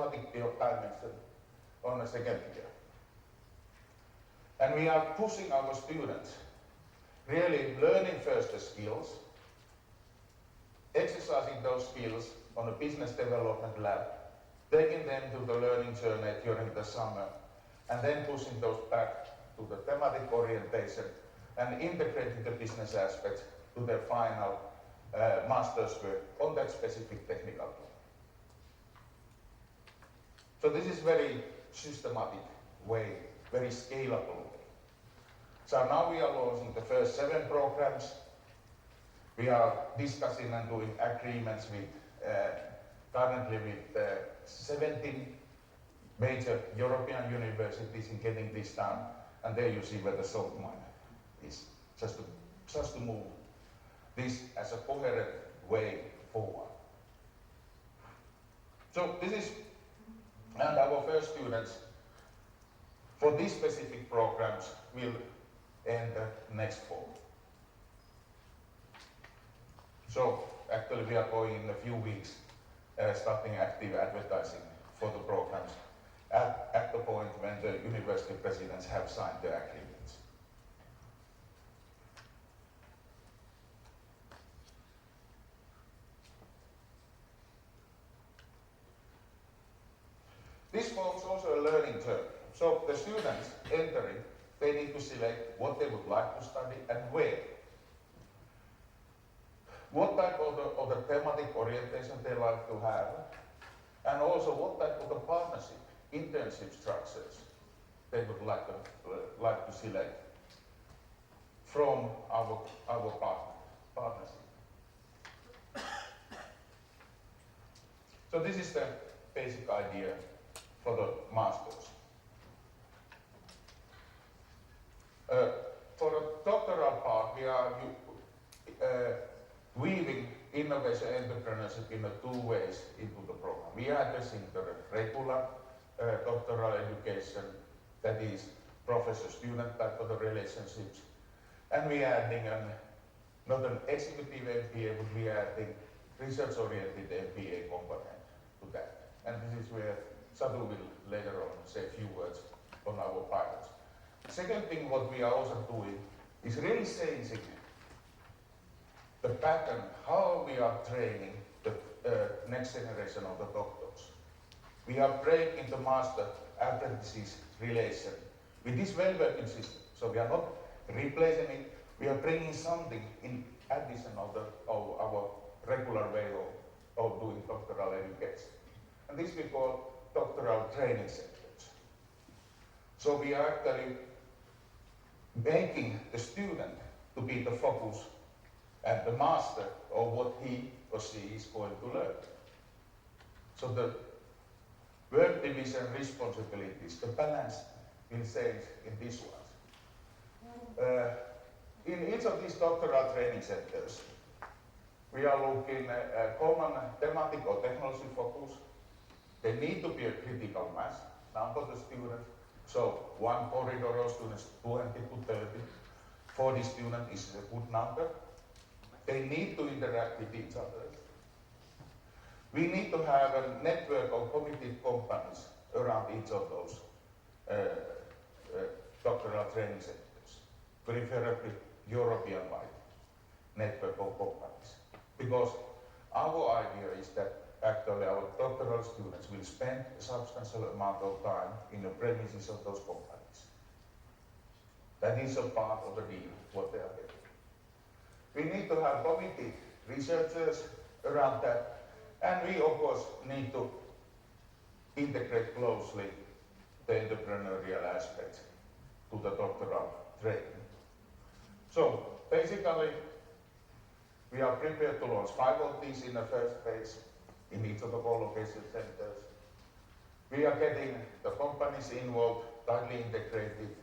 systematic dimension on the second year. And we are pushing our students, really learning first the skills, exercising those skills on a business development lab, taking them to the learning journey during the summer, and then pushing those back to the thematic orientation and integrating the business aspects to their final master's work on that specific technical tool. So this is very systematic way, very scalable way. So now we are launching the first 7 programs. We are discussing and doing agreements with currently with 17 major European universities in getting this done, and there you see where the salt mine is, just to move this as a coherent way forward. So this is, and our first students for these specific programs will enter next fall. So actually we are going in a few weeks starting active advertising for the programs at the point when the university presidents have signed the agreements. This forms also a learning term. So the students entering, they need to select what they would like to study and where. What type of the thematic orientation they like to have, and also what type of the partnership, internship structures they would like to select from our partnership. So this is the basic idea for the masters. For the doctoral part, we are weaving innovation entrepreneurship in 2 ways into the program. We are addressing the regular doctoral education, that is professor-student type of the relationships, and we are adding not an executive MBA, but we are adding research-oriented MBA component to that. And this is where Satu will later on say a few words on our pilots. Second thing what we are also doing is really changing the pattern, how we are training the next generation of the doctors. We are breaking the master-apprentices relation with this well-working system. So we are not replacing it, we are bringing something in addition of our regular way of doing doctoral education. And this we call doctoral training centers. So we are actually making the student to be the focus and the master of what he or she is going to learn. So the work division responsibilities, the balance will change in this one. In each of these doctoral training centers, we are looking at a common thematic or technology focus. They need to be a critical mass, number of the students. So one corridor of students, 20 to 30, 40 students is a good number. They need to interact with each other. We need to have a network of committed companies around each of those doctoral training centers, preferably European-wide network of companies. Because our idea is that actually our doctoral students will spend a substantial amount of time in the premises of those companies. That is a part of the deal, what they are getting. We need to have committed researchers around that, and we of course need to integrate closely the entrepreneurial aspect to the doctoral training. So basically, we are prepared to launch 5 of these in the first phase in each of the co-location centers. We are getting the companies involved, tightly integrated,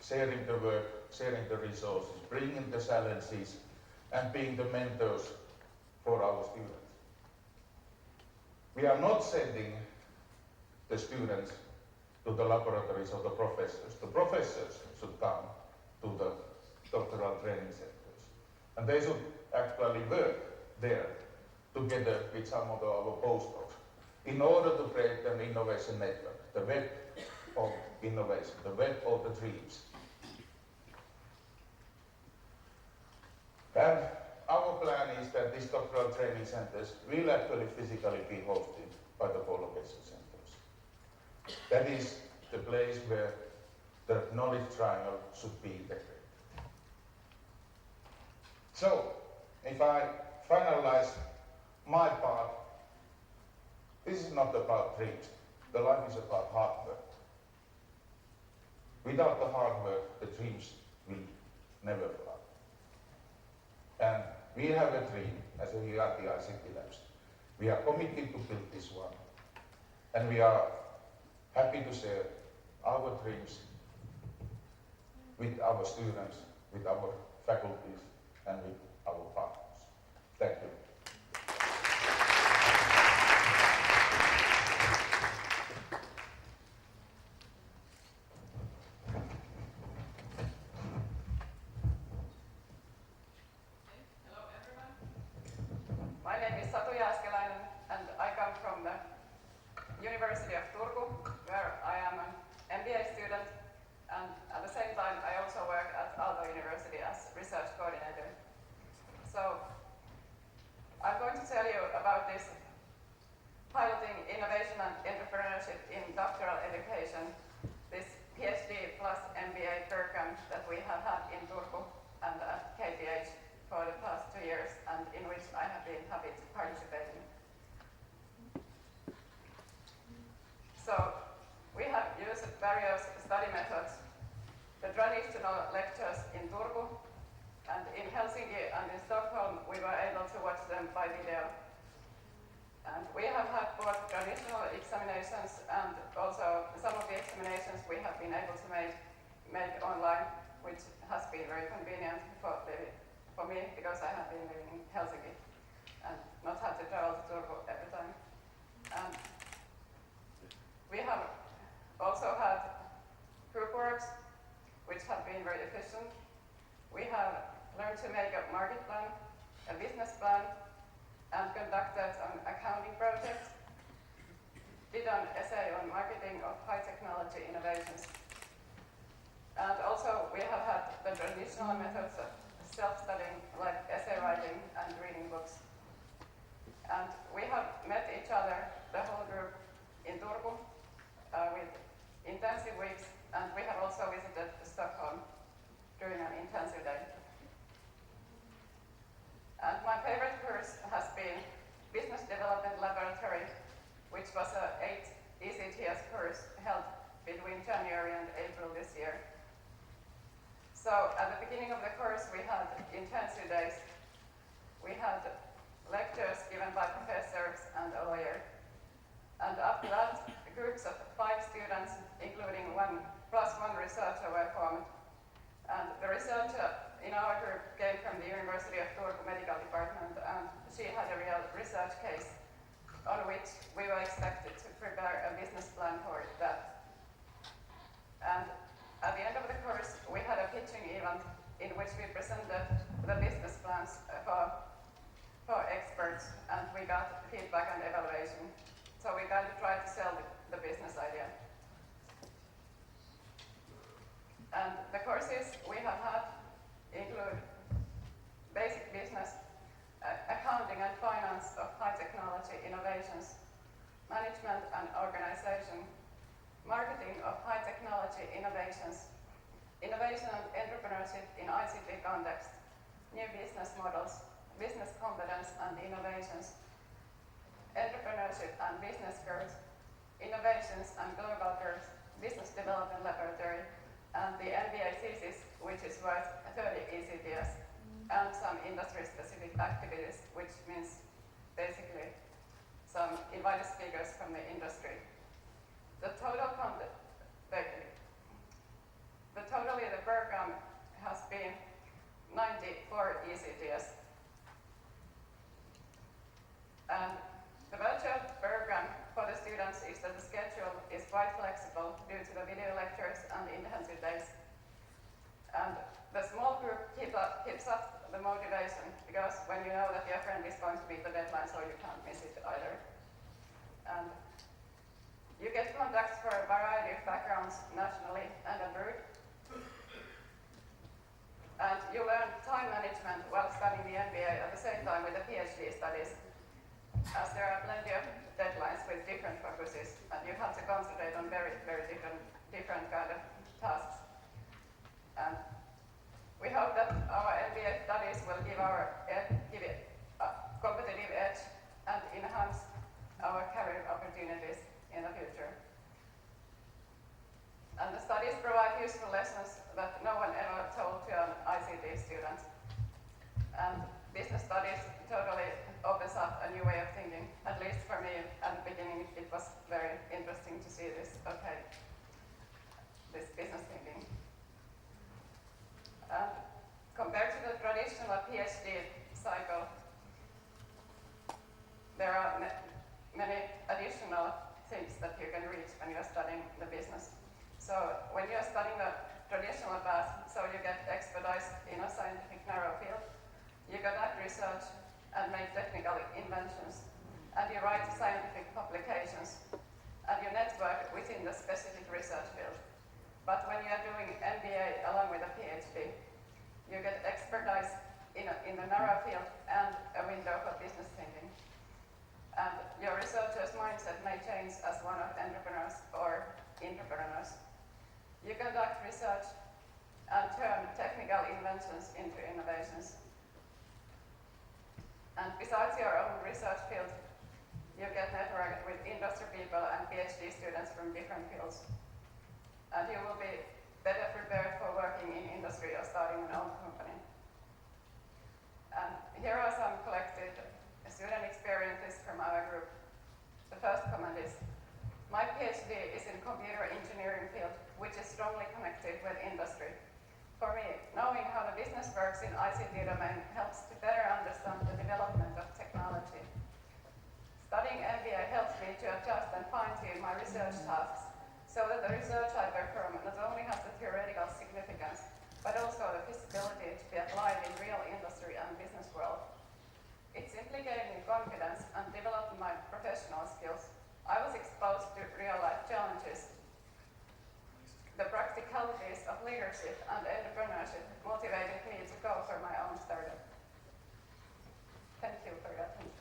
sharing the work, sharing the resources, bringing the challenges, and being the mentors for our students. We are not sending the students to the laboratories of the professors. The professors should come to the doctoral training centers. And they should actually work there together with some of our postdocs in order to create an innovation innovation network, the web of innovation, the web of the dreams. And our plan is that these doctoral training centers will actually physically be hosted by the co-location centers. That is the place where the knowledge triangle should be integrated. So, if I finalize my part, this is not about dreams. The life is about hard work. Without the hard work, the dreams will never fly. And we have a dream as a UAT ICT Labs. We are committed to build this one. And we are happy to share our dreams with our students, with our faculties, and with our partners. Thank you. Hello everyone. My name is Satu Jääskeläinen and I come from the University of Turku, where I am an MBA student, and at the same time I also work at Aalto University as research coordinator. So I'm going to tell you about this piloting innovation and entrepreneurship in doctoral education, this PhD plus MBA program that we have had in Turku and at KTH for the past 2 years, and in which I have been happy to participate in. So we have used various study methods. The traditional lectures in Turku, and in Helsinki and in Stockholm we were able to watch them by video. And we have had both traditional examinations and also some of the examinations we have been able to make online, which has been very convenient for me because I have been living in Helsinki and not have to travel to Turku every time. And we have also had group works, which have been very efficient. We have learned to make a market plan, a business plan, and conducted an accounting project, did an essay on marketing of high technology innovations. And also we have had the traditional methods of self-studying, like essay writing and reading books. And we have met each other, the whole group, in Turku with intensive weeks, and we have also visited Stockholm during an intensive day. And my favorite course has been Business Development Laboratory, which was an 8 ECTS course held between January and April this year. So at the beginning of the course we had intensive days. We had lectures given by professors and a lawyer. And after that, groups of 5 students, including one researcher, were formed. And the researcher in our group came from the University of Turku Medical Department, and she had a real research case on which we were expected to prepare a business plan for that. And at the end of the course, we had a pitching event in which we presented the business plans for experts, and we got feedback and evaluation. So we got to try to sell the business idea. And the courses we have had include basic business, accounting and finance of high technology innovations, management and organization, marketing of high technology innovations, innovation and entrepreneurship in ICT context, new business models, business competence and innovations, entrepreneurship and business growth, innovations and global growth, business development laboratory, and the MBA thesis, which is worth 30 ECTS, and some industry-specific activities, which means basically some invited speakers from the industry. The program has been 94 ECTS. And the virtual program for the students is that the schedule is quite flexible due to the video lectures and the intensive days. And the small group keeps up the motivation, because when you know that your friend is going to beat the deadline, so you can't miss it either. And you get programs nationally and abroad. And you learn time management while studying the MBA at the same time with the PhD studies, as there are plenty of deadlines with different focuses, and you have to concentrate on very, very different kind of tasks. And we hope that our MBA studies will give it a competitive edge and enhance our career opportunities in the future. And the studies provide useful lessons that no one ever told to an ICT student. And business studies totally opens up a new way of thinking. At least for me, at the beginning, it was very interesting to see this business thinking. And compared to the traditional PhD cycle, there are many additional things that you can reach when you're studying the business. So when you're studying the traditional path, so you get expertise in a scientific narrow field, you conduct research and make technical inventions, and you write scientific publications, and you network within the specific research field. But when you are doing MBA along with a PhD, you get expertise in the narrow field and a window for business thinking. And your researcher's mindset may change as one of entrepreneurs or entrepreneurs. You conduct research and turn technical inventions into innovations. And besides your own research field, you get networked with industry people and PhD students from different fields. And you will be better prepared for working in industry or starting an own company. And here are some collected student experiences from our group. The first comment is, my PhD is in computer engineering field, which is strongly connected with industry. For me, knowing how the business works in ICT domain helps to better understand the development of technology. Studying MBA helps me to adjust and fine-tune my research tasks so that the research I perform not only has the theoretical significance, but also the feasibility to be applied in real industry and business world. It simply gave me confidence and developed my professional skills. I was exposed to real-life challenges. The practicalities of leadership and entrepreneurship motivated me to go for my own startup. Thank you for your attention.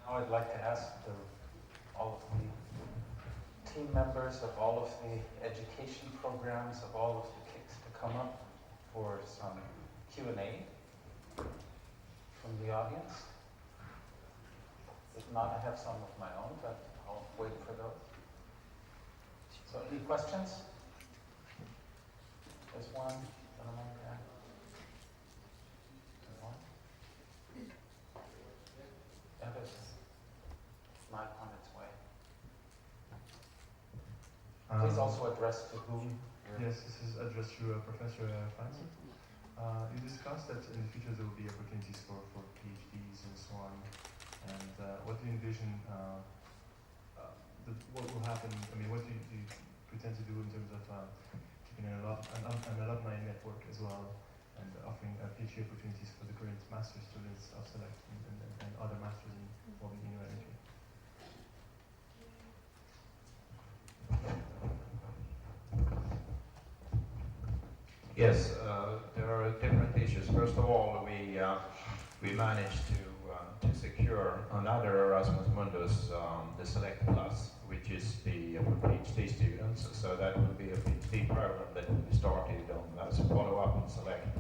Now I'd like to ask all of the team members of all of the education programs of all of the KICs to come up for some Q&A from the audience. If not, I have some of my own, but I'll wait for those. So any questions? There's one. Gentleman there. There's one. Yeah, there's not on its way. Please also address to whom. Yes, this is addressed to Professor Francis. You discussed that in the future there will be opportunities for PhDs and so on. And what do you envision, what will happen, I mean, what do you pretend to do in terms of keeping an alumni network as well, and offering PhD opportunities for the current master students of Select and other masters involved in energy? Yes, there are different issues. First of all, we managed to secure another Erasmus Mundus, the Select Plus, which is the PhD students. So that will be a PhD program that will be started as a follow-up in Select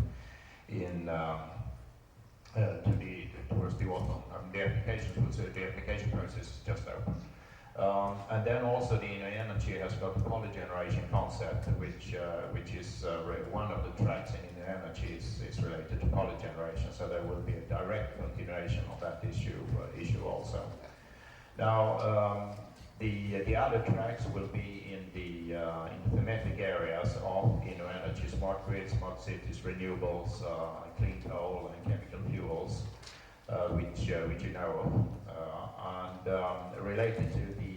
towards the autumn. The application process is just open. And then also the InnoVaVentures has got the polygeneration concept, which is one of the tracks in InnoVaVentures is related to polygeneration. So there will be a direct continuation of that issue also. Now the other tracks will be in the thematic areas of InnoVaVentures: smart grids, smart cities, renewables, clean coal, and chemical fuels, which you know of, and related to the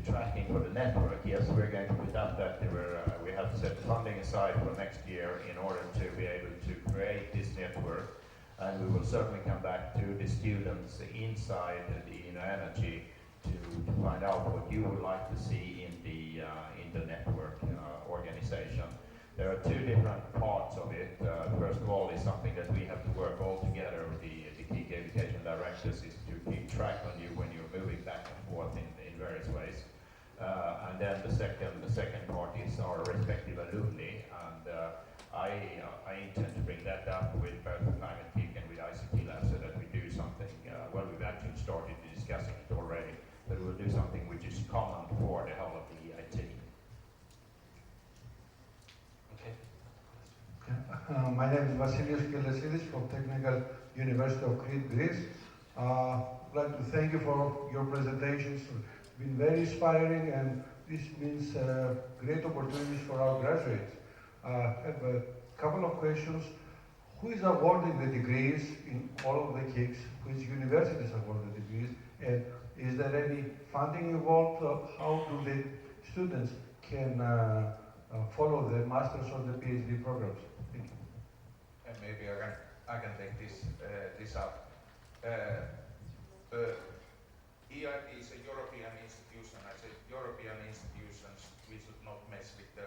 tracking for the network. Yes, we're going to adapt that. We have to set funding aside for next year in order to be able to create this network And we will certainly come back to the students inside the InnoEnergy to find out what you would like to see in the network organization. There are two different parts of it. First of all, is something that we have to work all together with the key education directors is to keep track on you when you're moving back and forth in various ways. And then the second part is our respective alumni, and I intend to bring that up with both the Climate Peak and with ICT Lab so that we do something, well, we've actually started discussing it already, but we'll do something which is common for the whole of the EIT. My name is Vasilios Kelesidis from Technical University of Crete, Greece. I'd like to thank you for your presentations. It's been very inspiring, and this means great opportunities for our graduates. I have a couple of questions. Who is awarding the degrees in all of the KICs? Which universities award the degrees? And is there any funding involved? How do the students can follow the master's or the PhD programs? Thank you. And maybe I can take this up. The EIT is a European institution. I said European institutions, we should not mess with the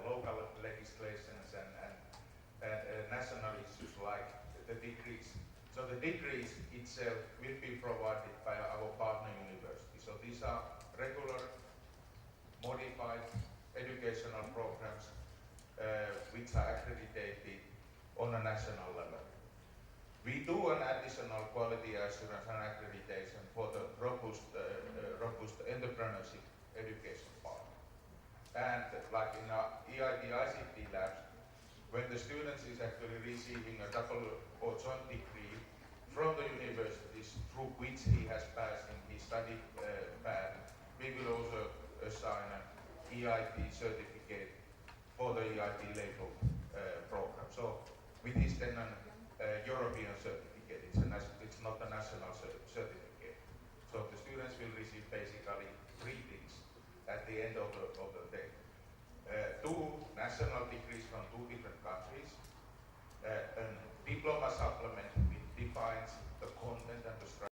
local legislations and national issues like the degrees. So the degrees itself will be provided by our partner university. So these are regular, modified educational programs which are accredited on a national level. We do an additional quality assurance and accreditation for the robust entrepreneurship education part. And like in our EIT ICT labs, when the student is actually receiving a double or joint degree from the universities through which he has passed in his study path, we will also assign an EIT certificate for the EIT labeled program. So with this then an European certificate, it's not a national certificate. So the students will receive basically three things at the end of the day. Two national degrees from two different countries, a diploma supplement which defines the content and the structure